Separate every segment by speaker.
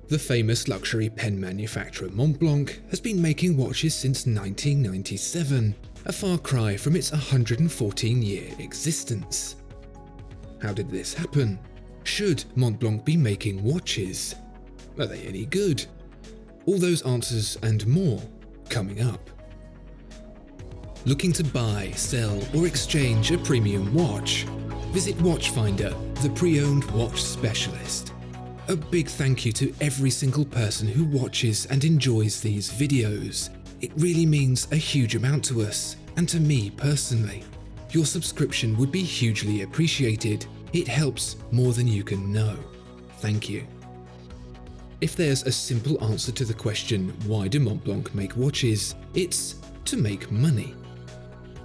Speaker 1: The famous luxury pen manufacturer Montblanc has been making watches since 1997, a far cry from its 114-year existence. How did this happen? Should Montblanc be making watches? Are they any good? All those answers and more coming up. Looking to buy, sell, or exchange a premium watch? Visit Watchfinder, the pre-owned watch specialist. A big thank you to every single person who watches and enjoys these videos. It really means a huge amount to us, and to me personally. Your subscription would be hugely appreciated. It helps more than you can know. Thank you. If there's a simple answer to the question, why do Montblanc make watches? It's to make money.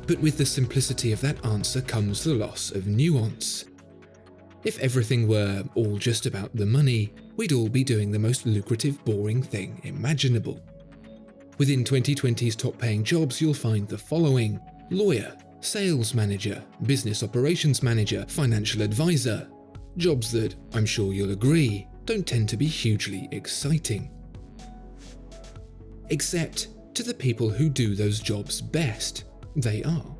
Speaker 1: But with the simplicity of that answer comes the loss of nuance. If everything were all just about the money, we'd all be doing the most lucrative, boring thing imaginable. Within 2020's top-paying jobs, you'll find the following: lawyer, sales manager, business operations manager, financial advisor. Jobs that, I'm sure you'll agree, don't tend to be hugely exciting. Except to the people who do those jobs best. They are.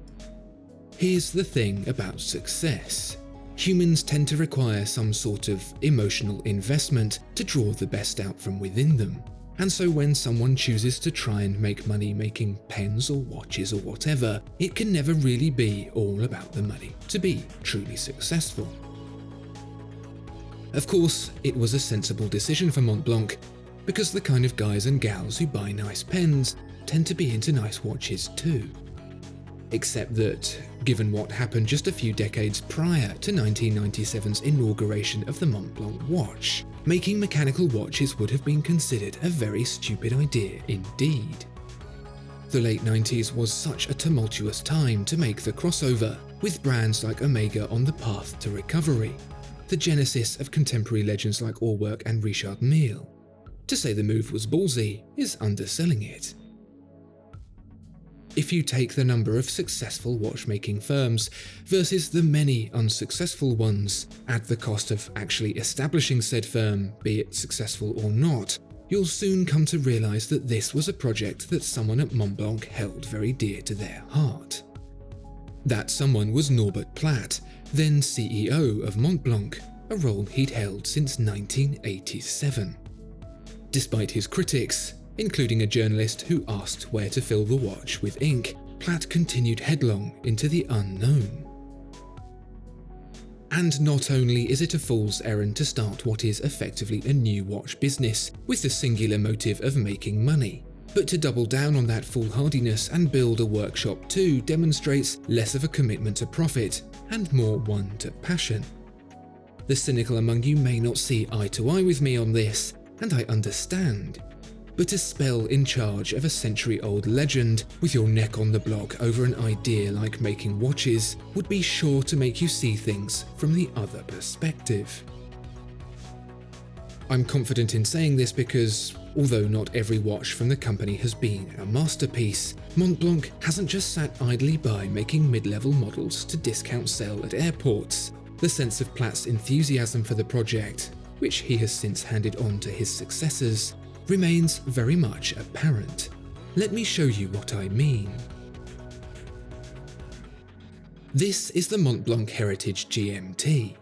Speaker 1: Here's the thing about success. Humans tend to require some sort of emotional investment to draw the best out from within them. And so when someone chooses to try and make money making pens or watches or whatever, it can never really be all about the money to be truly successful. Of course, it was a sensible decision for Montblanc, because the kind of guys and gals who buy nice pens tend to be into nice watches too. Except that, given what happened just a few decades prior to 1997's inauguration of the Montblanc watch, making mechanical watches would have been considered a very stupid idea indeed. The late 90s was such a tumultuous time to make the crossover, with brands like Omega on the path to recovery, the genesis of contemporary legends like Allwork and Richard Mille. To say the move was ballsy is underselling it. If you take the number of successful watchmaking firms versus the many unsuccessful ones at the cost of actually establishing said firm, be it successful or not, you'll soon come to realize that this was a project that someone at Montblanc held very dear to their heart. That someone was Norbert Platt, then CEO of Montblanc, a role he'd held since 1987. Despite his critics, including a journalist who asked where to fill the watch with ink, Platt continued headlong into the unknown. And not only is it a fool's errand to start what is effectively a new watch business with the singular motive of making money, but to double down on that foolhardiness and build a workshop too demonstrates less of a commitment to profit and more one to passion. The cynical among you may not see eye to eye with me on this, and I understand. But a spell in charge of a century-old legend with your neck on the block over an idea like making watches would be sure to make you see things from the other perspective. I'm confident in saying this because, although not every watch from the company has been a masterpiece, Montblanc hasn't just sat idly by making mid-level models to discount sell at airports. The sense of Platt's enthusiasm for the project, which he has since handed on to his successors, remains very much apparent. Let me show you what I mean. This is the Montblanc Heritage GMT.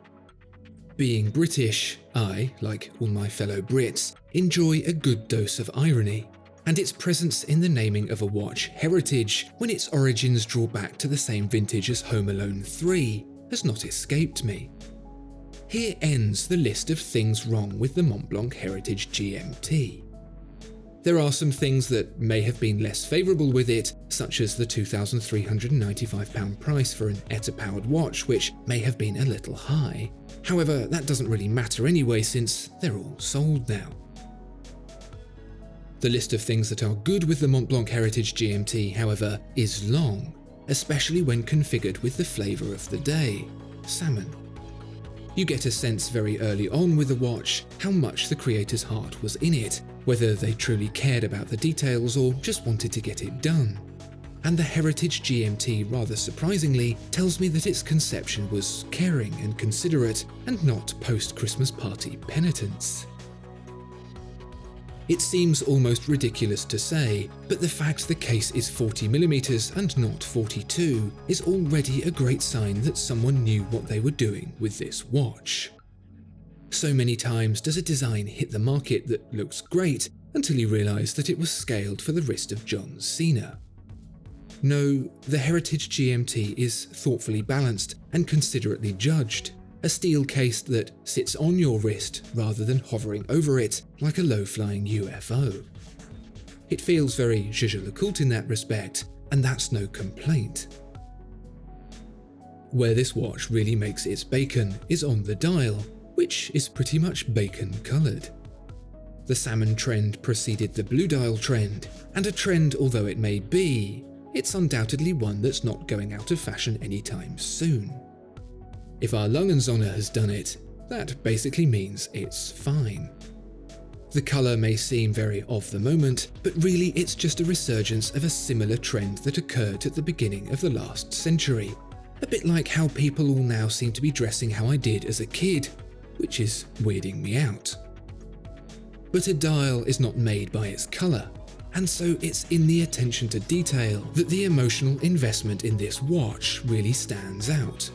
Speaker 1: Being British, I, like all my fellow Brits, enjoy a good dose of irony, and its presence in the naming of a watch heritage when its origins draw back to the same vintage as Home Alone 3 has not escaped me. Here ends the list of things wrong with the Montblanc Heritage GMT. There are some things that may have been less favourable with it, such as the £2,395 price for an ETA-powered watch, which may have been a little high. However, that doesn't really matter anyway since they're all sold now. The list of things that are good with the Montblanc Heritage GMT, however, is long, especially when configured with the flavour of the day, salmon. You get a sense very early on with the watch how much the creator's heart was in it, whether they truly cared about the details or just wanted to get it done. And the Heritage GMT, rather surprisingly, tells me that its conception was caring and considerate and not post-Christmas party penitence. It seems almost ridiculous to say, but the fact the case is 40mm and not 42 is already a great sign that someone knew what they were doing with this watch. So many times does a design hit the market that looks great until you realise that it was scaled for the wrist of John Cena. No, the Heritage GMT is thoughtfully balanced and considerately judged, a steel case that sits on your wrist rather than hovering over it like a low-flying UFO. It feels very je le culte in that respect, and that's no complaint. Where this watch really makes its bacon is on the dial, which is pretty much bacon-coloured. The salmon trend preceded the blue dial trend, and a trend although it may be, it's undoubtedly one that's not going out of fashion anytime soon. If our Langensonne has done it, that basically means it's fine. The colour may seem very of the moment, but really it's just a resurgence of a similar trend that occurred at the beginning of the last century. A bit like how people all now seem to be dressing how I did as a kid, which is weirding me out. But a dial is not made by its colour, and so it's in the attention to detail that the emotional investment in this watch really stands out.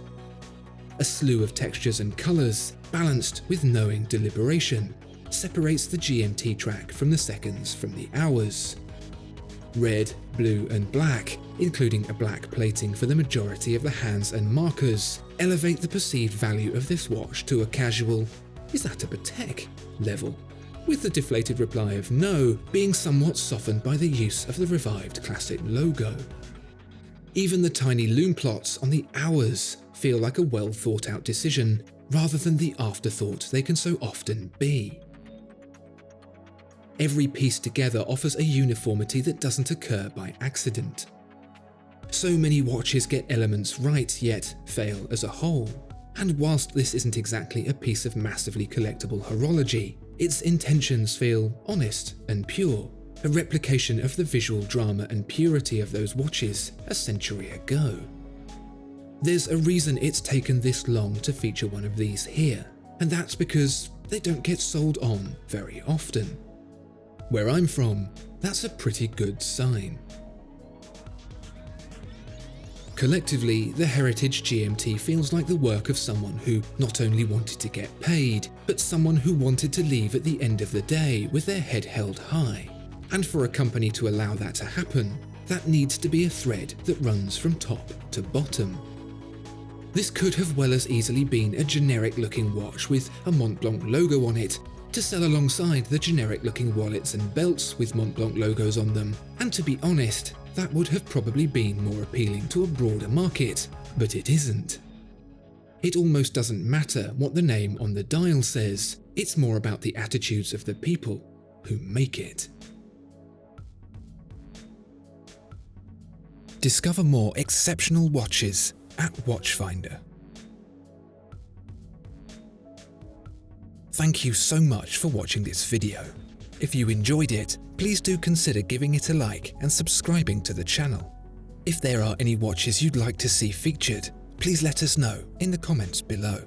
Speaker 1: A slew of textures and colours, balanced with knowing deliberation, separates the GMT track from the seconds from the hours. Red, blue and black, including a black plating for the majority of the hands and markers, elevate the perceived value of this watch to a casual, "Is that a Patek?" level, with the deflated reply of no being somewhat softened by the use of the revived classic logo. Even the tiny loom plots on the hours feel like a well-thought-out decision, rather than the afterthought they can so often be. Every piece together offers a uniformity that doesn't occur by accident. So many watches get elements right, yet fail as a whole. And whilst this isn't exactly a piece of massively collectible horology, its intentions feel honest and pure, a replication of the visual drama and purity of those watches a century ago. There's a reason it's taken this long to feature one of these here, and that's because they don't get sold on very often. Where I'm from, that's a pretty good sign. Collectively, the Heritage GMT feels like the work of someone who not only wanted to get paid, but someone who wanted to leave at the end of the day with their head held high. And for a company to allow that to happen, that needs to be a thread that runs from top to bottom. This could have well as easily been a generic-looking watch with a Montblanc logo on it, to sell alongside the generic-looking wallets and belts with Montblanc logos on them, and to be honest, that would have probably been more appealing to a broader market, but it isn't. It almost doesn't matter what the name on the dial says, it's more about the attitudes of the people who make it. Discover more exceptional watches at Watchfinder. Thank you so much for watching this video. If you enjoyed it, please do consider giving it a like and subscribing to the channel. If there are any watches you'd like to see featured, please let us know in the comments below.